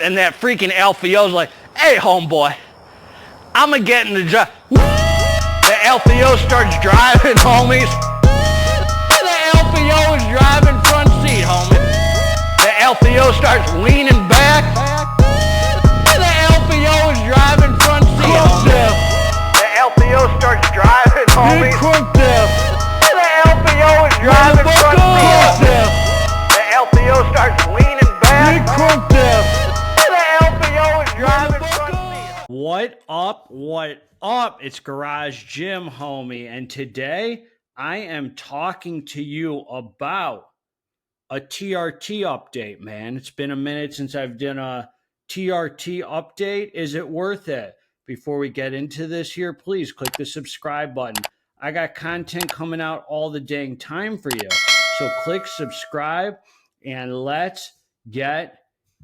And that freaking LPO's like, hey, homeboy, I'm going to get in the drive. The LPO starts driving, homies. The LPO is driving front seat, homie. The LPO starts leaning back. The LPO is driving front seat, homie. The LPO starts driving, homies. The LPO is driving front seat, homie. The LPO starts leaning back. The LPO is driving front seat. What up? What up? It's Garage Gym, homie. And today I am talking to you about a TRT update, man. It's been a minute since I've done a TRT update. Is it worth it? Before we get into this here, please click the subscribe button. I got content coming out all the dang time for you. So click subscribe and let's get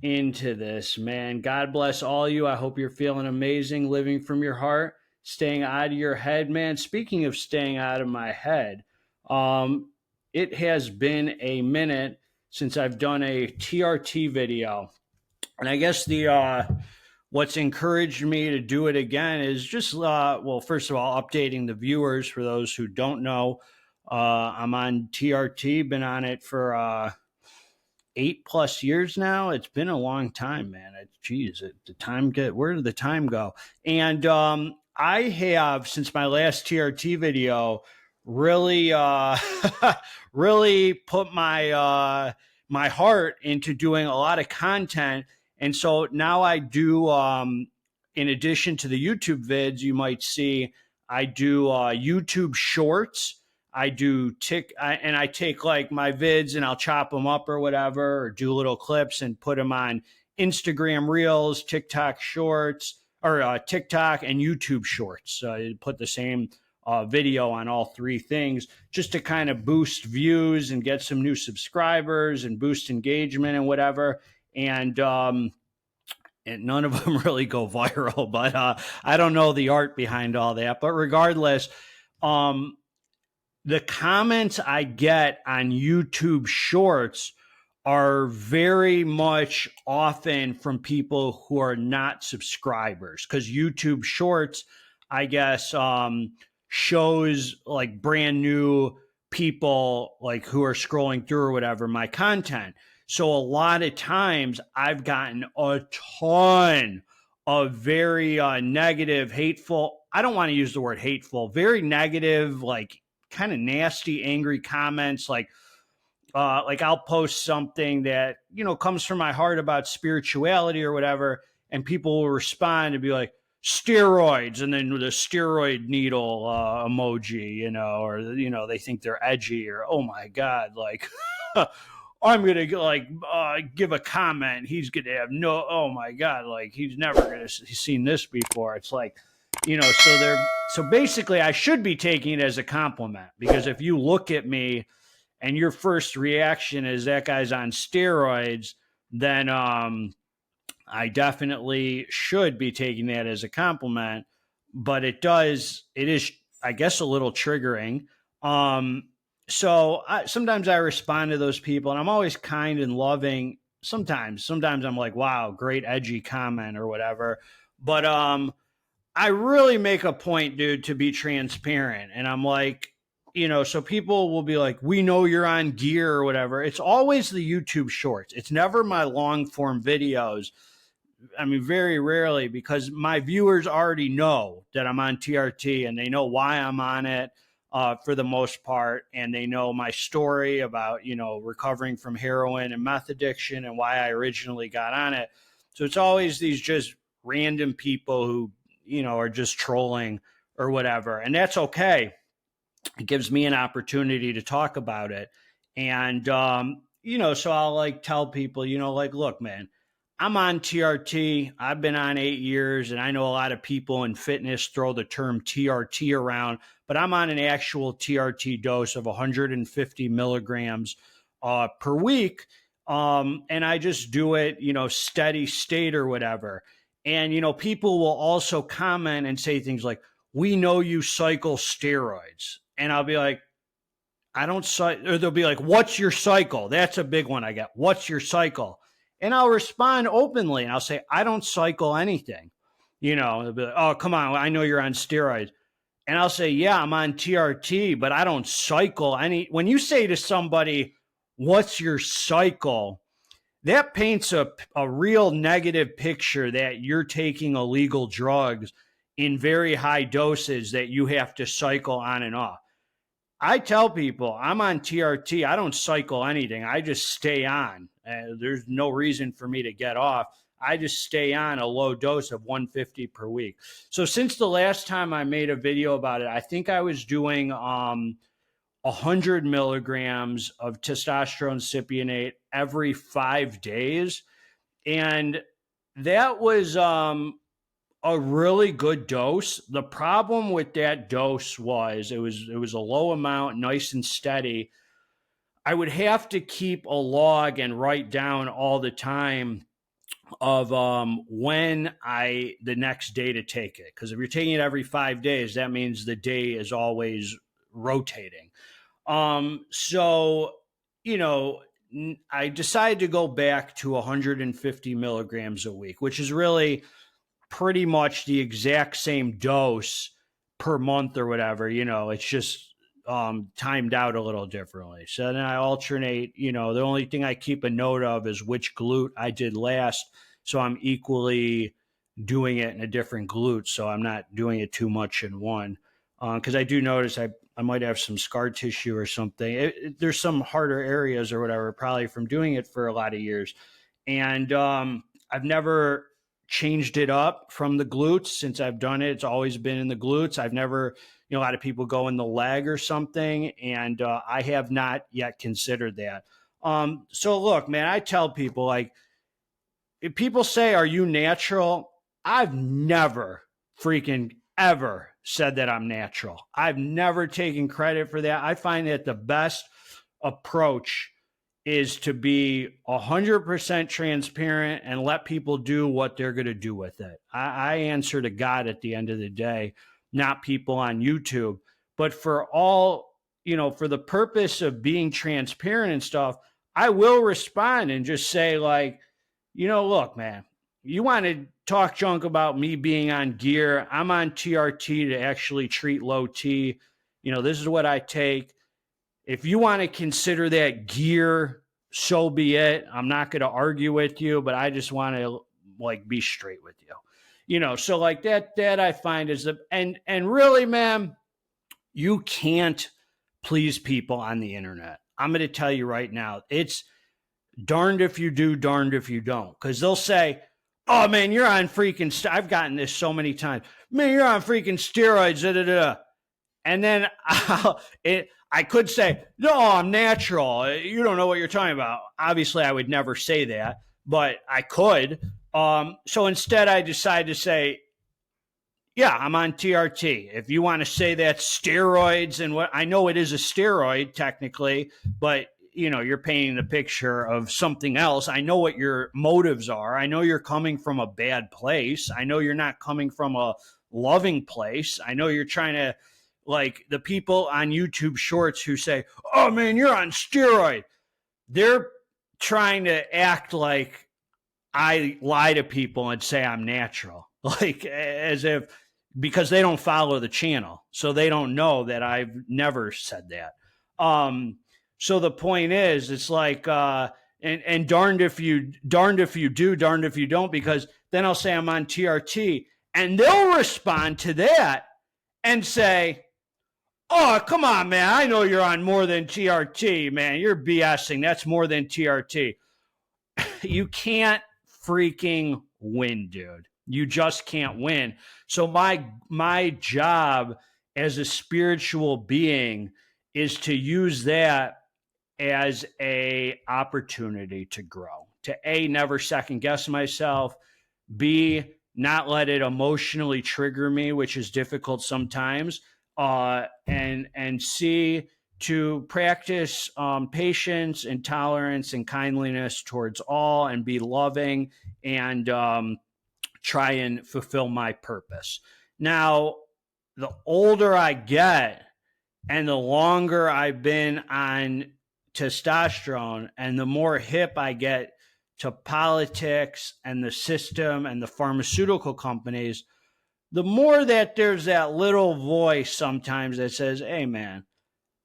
into this, man. God bless all you. I hope you're feeling amazing, living from your heart, staying out of your head, man. Speaking of staying out of my head, it has been a minute since I've done a TRT video. And I guess what's encouraged me to do it again is just, well, first of all, updating the viewers for those who don't know. I'm on TRT, been on it for 8+ years now. It's been a long time, man. Where did the time go? And I have, since my last TRT video, really really put my my heart into doing a lot of content. And so now I do, in addition to the YouTube vids, you might see, I do YouTube shorts. I do and I take like my vids and I'll chop them up or whatever, or do little clips and put them on Instagram Reels, TikTok Shorts, or TikTok and YouTube Shorts. So I put the same video on all three things just to kind of boost views and get some new subscribers and boost engagement and whatever. And none of them really go viral, but I don't know the art behind all that. But regardless, the comments I get on YouTube Shorts are very much often from people who are not subscribers, because YouTube Shorts, I guess, shows like brand new people like who are scrolling through or whatever my content. So a lot of times I've gotten a ton of very negative, hateful, I don't want to use the word hateful, very negative, like kind of nasty, angry comments. Like I'll post something that, you know, comes from my heart about spirituality or whatever, and people will respond and be like, steroids, and then the steroid needle emoji, you know, or, you know, they think they're edgy, or, oh my God, like, I'm going to like give a comment. He's going to have oh my God, like he's never going to seen this before. It's like, you know, so basically I should be taking it as a compliment, because if you look at me and your first reaction is that guy's on steroids, then I definitely should be taking that as a compliment. But it is, I guess, a little triggering. So sometimes I respond to those people, and I'm always kind and loving. Sometimes I'm like, wow, great edgy comment or whatever. But I really make a point, dude, to be transparent. And I'm like, you know, so people will be like, we know you're on gear or whatever. It's always the YouTube shorts. It's never my long form videos. I mean, very rarely, because my viewers already know that I'm on TRT, and they know why I'm on it for the most part. And they know my story about, you know, recovering from heroin and meth addiction and why I originally got on it. So it's always these just random people who, you know, are just trolling or whatever. And that's okay. It gives me an opportunity to talk about it. And, you know, so I'll like tell people, you know, like, look, man, I'm on TRT. I've been on 8 years, and I know a lot of people in fitness throw the term TRT around, but I'm on an actual TRT dose of 150 milligrams per week. And I just do it, you know, steady state or whatever. And, you know, people will also comment and say things like, we know you cycle steroids. And I'll be like, I don't cycle. Or they'll be like, what's your cycle? That's a big one I get. What's your cycle? And I'll respond openly and I'll say, I don't cycle anything. They'll be like, oh, come on, I know you're on steroids. And I'll say, yeah, I'm on TRT, but I don't cycle any. When you say to somebody, what's your cycle? That paints a real negative picture that you're taking illegal drugs in very high doses that you have to cycle on and off. I tell people I'm on TRT. I don't cycle anything. I just stay on. There's no reason for me to get off. I just stay on a low dose of 150 per week. So since the last time I made a video about it, I think I was doing 100 milligrams of testosterone cypionate every 5 days. And that was a really good dose. The problem with that dose was it was a low amount, nice and steady. I would have to keep a log and write down all the time of when the next day to take it. Because if you're taking it every 5 days, that means the day is always rotating. So, I decided to go back to 150 milligrams a week, which is really pretty much the exact same dose per month or whatever. It's just timed out a little differently. So then I alternate, the only thing I keep a note of is which glute I did last. So I'm equally doing it in a different glute. So I'm not doing it too much in one. Because I do notice I might have some scar tissue or something. There's some harder areas or whatever, probably from doing it for a lot of years. And I've never changed it up from the glutes since I've done it. It's always been in the glutes. I've never, a lot of people go in the leg or something, and I have not yet considered that. So look, man, I tell people, like, if people say, are you natural? I've never freaking ever said that I'm natural. I've never taken credit for that. I find that the best approach is to be 100% transparent and let people do what they're going to do with it. I answer to God at the end of the day, not people on YouTube. But for all, for the purpose of being transparent and stuff, I will respond and just say, like, look, man, you want to talk junk about me being on gear. I'm on TRT to actually treat low T. This is what I take. If you want to consider that gear, so be it. I'm not going to argue with you, but I just want to be straight with you. So like that I find is and really, man, you can't please people on the internet. I'm going to tell you right now, it's darned if you do, darned if you don't. Because they'll say, oh, man, you're on freaking I've gotten this so many times. Man, you're on freaking steroids. Da, da, da. And then I could say, no, I'm natural. You don't know what you're talking about. Obviously, I would never say that, but I could. So instead, I decided to say, yeah, I'm on TRT. If you want to say that steroids and what, I know it is a steroid technically, but you're painting the picture of something else. I know what your motives are. I know you're coming from a bad place. I know you're not coming from a loving place. I know you're trying to, like, the people on YouTube Shorts who say, oh, man, you're on steroid. They're trying to act like I lie to people and say I'm natural, like as if, because they don't follow the channel. So they don't know that I've never said that. So the point is, it's like, and darned if you do, darned if you don't, because then I'll say I'm on TRT and they'll respond to that and say, oh, come on, man. I know you're on more than TRT, man. You're BSing. That's more than TRT. You can't freaking win, dude. You just can't win. So my job as a spiritual being is to use that as a opportunity to grow, to A, never second guess myself, B, not let it emotionally trigger me, which is difficult sometimes, and C, to practice patience and tolerance and kindliness towards all and be loving and try and fulfill my purpose. Now, the older I get and the longer I've been on testosterone and the more hip I get to politics and the system and the pharmaceutical companies, the more that there's that little voice sometimes that says, hey, man,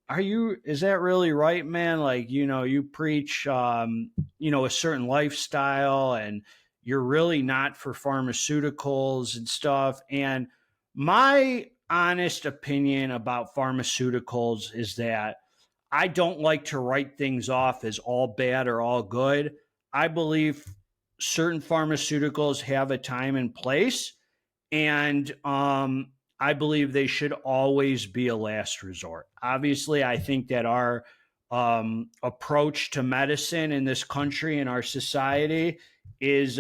is that really right, man? Like, you preach, a certain lifestyle and you're really not for pharmaceuticals and stuff. And my honest opinion about pharmaceuticals is that I don't like to write things off as all bad or all good. I believe certain pharmaceuticals have a time and place, and I believe they should always be a last resort. Obviously, I think that our approach to medicine in this country and our society is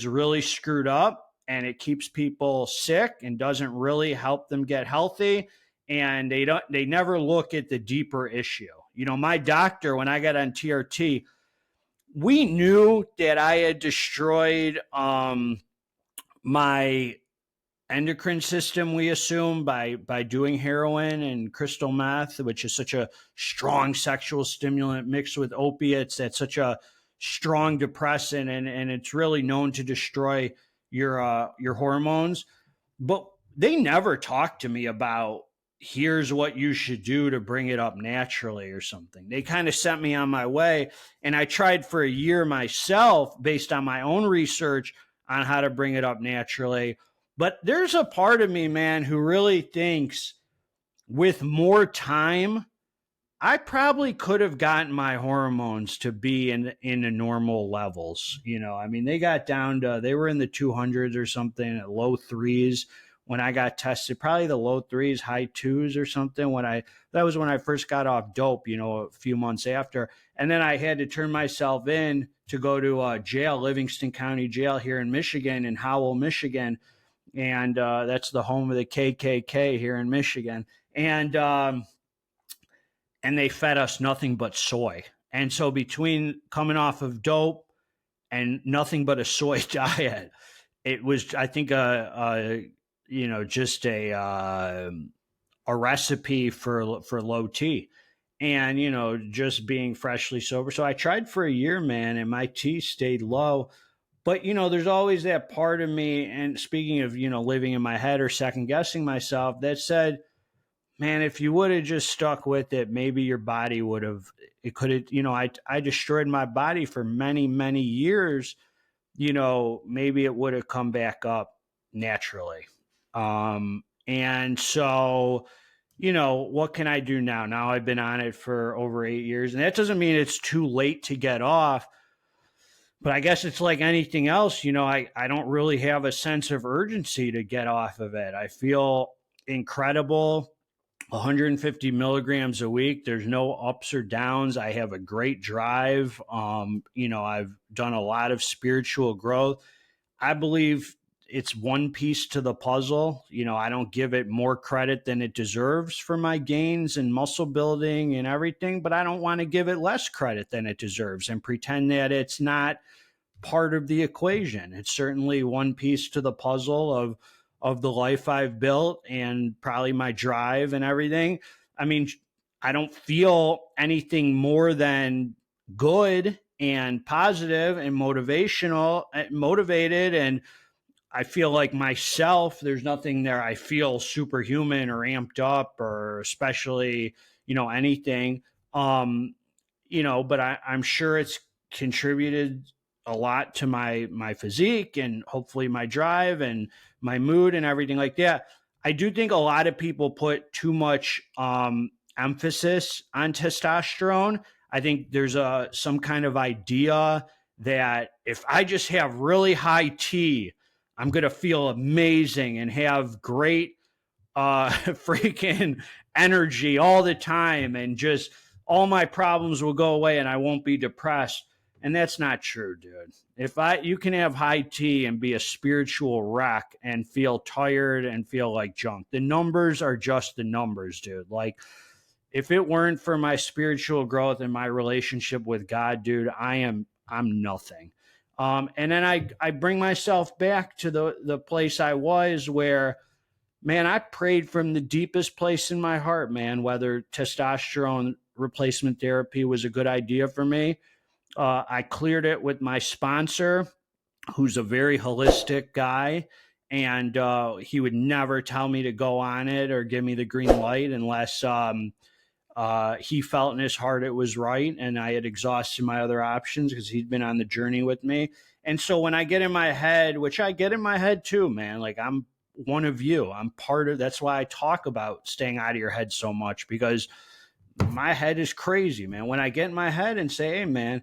really screwed up, and it keeps people sick and doesn't really help them get healthy. And they never look at the deeper issue. My doctor, when I got on TRT, we knew that I had destroyed my endocrine system, we assume, by doing heroin and crystal meth, which is such a strong sexual stimulant mixed with opiates. That's such a strong depressant, and it's really known to destroy your hormones. But they never talked to me about, here's what you should do to bring it up naturally or something. They kind of sent me on my way, and I tried for a year myself based on my own research on how to bring it up naturally. But there's a part of me, man, who really thinks with more time, I probably could have gotten my hormones to be in the normal levels. They got down to, they were in the 200s or something, at low threes when I got tested, probably the low threes, high twos or something. That was when I first got off dope, a few months after. And then I had to turn myself in to go to jail, Livingston County Jail here in Michigan, in Howell, Michigan. And that's the home of the KKK here in Michigan. And they fed us nothing but soy. And so between coming off of dope and nothing but a soy diet, it was, I think, just a recipe for low T, and, just being freshly sober. So I tried for a year, man, and my T stayed low. But, there's always that part of me, and speaking of, living in my head or second guessing myself, that said, man, if you would have just stuck with it, maybe your body would have, it could have, I destroyed my body for many, many years, maybe it would have come back up naturally. And so, what can I do now? Now I've been on it for over 8 years, and that doesn't mean it's too late to get off. But I guess it's like anything else, I don't really have a sense of urgency to get off of it. I feel incredible, 150 milligrams a week. There's no ups or downs. I have a great drive. I've done a lot of spiritual growth. I believe it's one piece to the puzzle. I don't give it more credit than it deserves for my gains and muscle building and everything, but I don't want to give it less credit than it deserves and pretend that it's not part of the equation. It's certainly one piece to the puzzle of the life I've built and probably my drive and everything. I don't feel anything more than good and positive and motivated, and I feel like myself. There's nothing there I feel superhuman or amped up or especially, anything. But I'm sure it's contributed a lot to my physique and hopefully my drive and my mood and everything like that. I do think a lot of people put too much emphasis on testosterone. I think there's some kind of idea that if I just have really high T, I'm going to feel amazing and have great freaking energy all the time, and just all my problems will go away and I won't be depressed. And that's not true, dude. You can have high T and be a spiritual wreck and feel tired and feel like junk. The numbers are just the numbers, dude. Like, if it weren't for my spiritual growth and my relationship with God, dude, I'm nothing. And then I bring myself back to the place I was, where, man, I prayed from the deepest place in my heart, man, whether testosterone replacement therapy was a good idea for me. I cleared it with my sponsor, who's a very holistic guy. And he would never tell me to go on it or give me the green light unless he felt in his heart it was right. And I had exhausted my other options because he'd been on the journey with me. And so when I get in my head, which I get in my head too, man, like I'm one of you, I'm part of, that's why I talk about staying out of your head so much, because my head is crazy, man. When I get in my head and say, hey, man,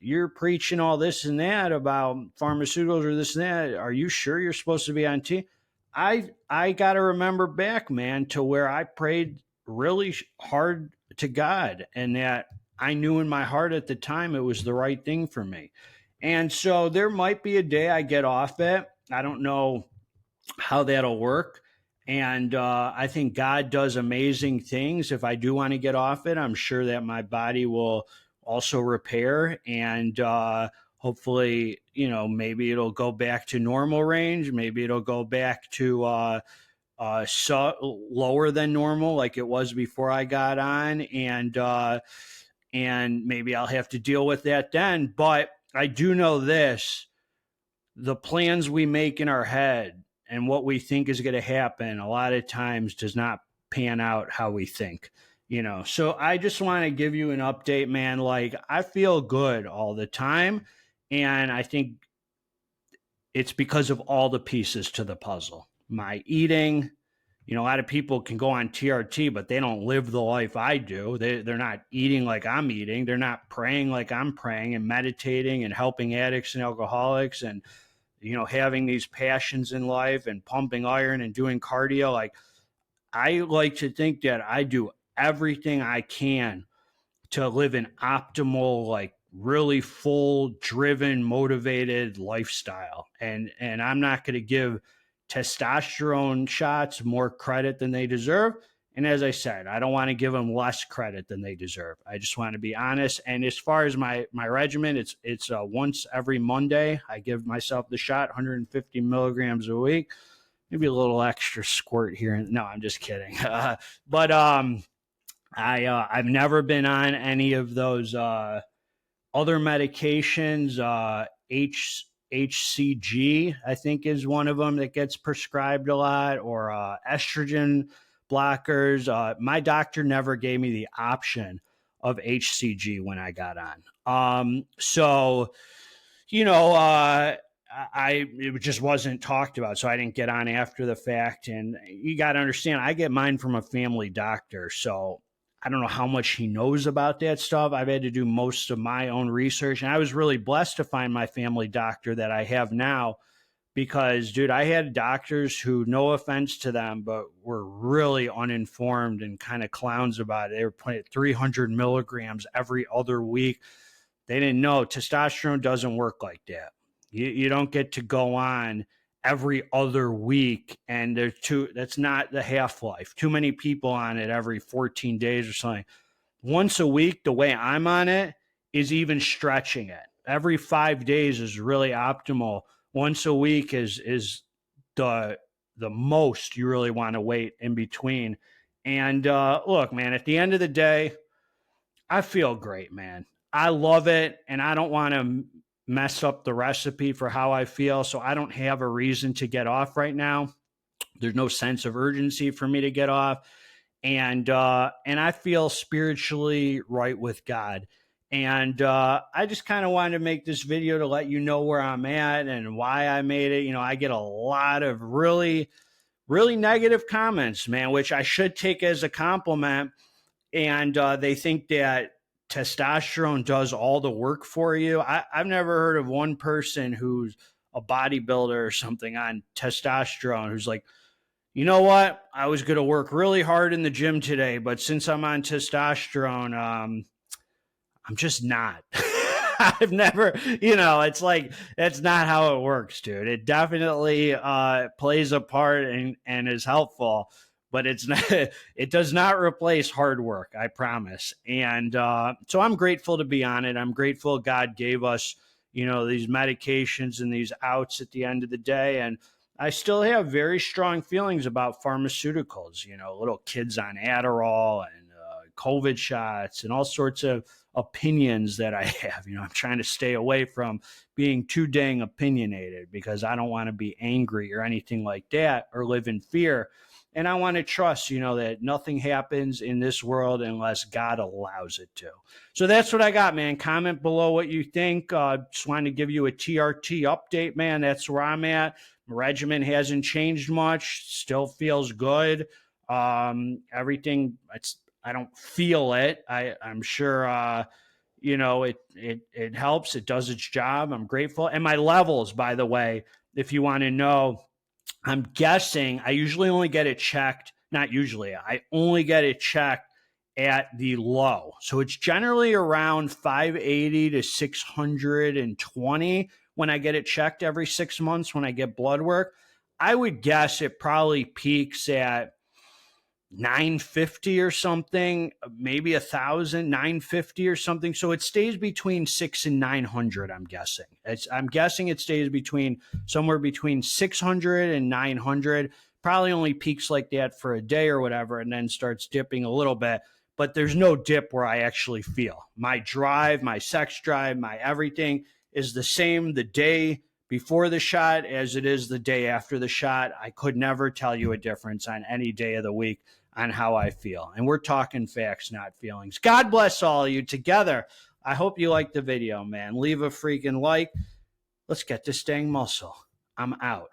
you're preaching all this and that about pharmaceuticals or this and that, are you sure you're supposed to be on T? I got to remember back, man, to where I prayed really hard to God, and that I knew in my heart at the time it was the right thing for me. And so there might be a day I get off it. I don't know how that'll work. And I think God does amazing things. If I do want to get off it, I'm sure that my body will also repair, and hopefully, you know, maybe it'll go back to normal range. Maybe it'll go back to lower than normal, like it was before I got on, and maybe I'll have to deal with that then. But I do know this: the plans we make in our head and what we think is going to happen a lot of times does not pan out how we think, you know. So I just want to give you an update, man. Like, I feel good all the time, and I think it's because of all the pieces to the puzzle. My eating, you know, a lot of people can go on TRT, but they don't live the life I do. They're not eating like I'm eating. They're not praying like I'm praying and meditating and helping addicts and alcoholics and, you know, having these passions in life and pumping iron and doing cardio. Like, I like to think that I do everything I can to live an optimal, like really full, driven, motivated lifestyle. And I'm not going to give testosterone shots more credit than they deserve. And as I said, I don't want to give them less credit than they deserve. I just want to be honest. And as far as my regimen, it's once every Monday. I give myself the shot, 150 milligrams a week, maybe a little extra squirt here. No, I'm just kidding. But I've never been on any of those other medications. HCG, I think, is one of them that gets prescribed a lot, or estrogen blockers. My doctor never gave me the option of HCG when I got on. So, you know, it just wasn't talked about, so I didn't get on after the fact. And you got to understand, I get mine from a family doctor, so I don't know how much he knows about that stuff. I've had to do most of my own research, and I was really blessed to find my family doctor that I have now, because, dude, I had doctors who, no offense to them, but were really uninformed and kind of clowns about it. They were putting 300 milligrams every other week. They didn't know testosterone doesn't work like that. You don't get to go on every other week, and that's not the half-life. Too many people on it every 14 days or something. Once a week, the way I'm on it, is even stretching it. Every 5 days is really optimal. Once a week is the most you really want to wait in between. And look, man, at the end of the day, I feel great, man. I love it, and I don't want to mess up the recipe for how I feel, so I don't have a reason to get off right now. There's no sense of urgency for me to get off, and I feel spiritually right with God. And I just kind of wanted to make this video to let you know where I'm at and why I made it. You know, I get a lot of really, really negative comments, man, which I should take as a compliment. And they think that testosterone does all the work for you. I've never heard of one person who's a bodybuilder or something on testosterone who's like, you know what? I was going to work really hard in the gym today, but since I'm on testosterone, I'm just not. I've never, you know, it's like, that's not how it works, dude. It definitely plays a part and is helpful, but it's not, it does not replace hard work, I promise. And so I'm grateful to be on it. I'm grateful God gave us, you know, these medications and these outs at the end of the day. And I still have very strong feelings about pharmaceuticals, you know, little kids on Adderall and COVID shots and all sorts of opinions that I have. You know, I'm trying to stay away from being too dang opinionated because I don't want to be angry or anything like that or live in fear. And I want to trust, you know, that nothing happens in this world unless God allows it to. So that's what I got, man. Comment below what you think. Just wanted to give you a TRT update, man. That's where I'm at. Regimen hasn't changed much. Still feels good. Everything, I don't feel it. I'm sure, you know, it helps. It does its job. I'm grateful. And my levels, by the way, if you want to know, I'm guessing I usually only get it checked. Not usually. I only get it checked at the low. So it's generally around 580 to 620 when I get it checked every 6 months when I get blood work. I would guess it probably peaks at 950 or something, maybe 1,000, 950 or something. So it stays between 600 and 900, I'm guessing. I'm guessing it stays somewhere between 600 and 900. Probably only peaks like that for a day or whatever, and then starts dipping a little bit. But there's no dip where I actually feel. My drive, my sex drive, my everything is the same the day before the shot as it is the day after the shot. I could never tell you a difference on any day of the week on how I feel. And we're talking facts, not feelings. God bless all of you together. I hope you liked the video, man. Leave a freaking like. Let's get this dang muscle. I'm out.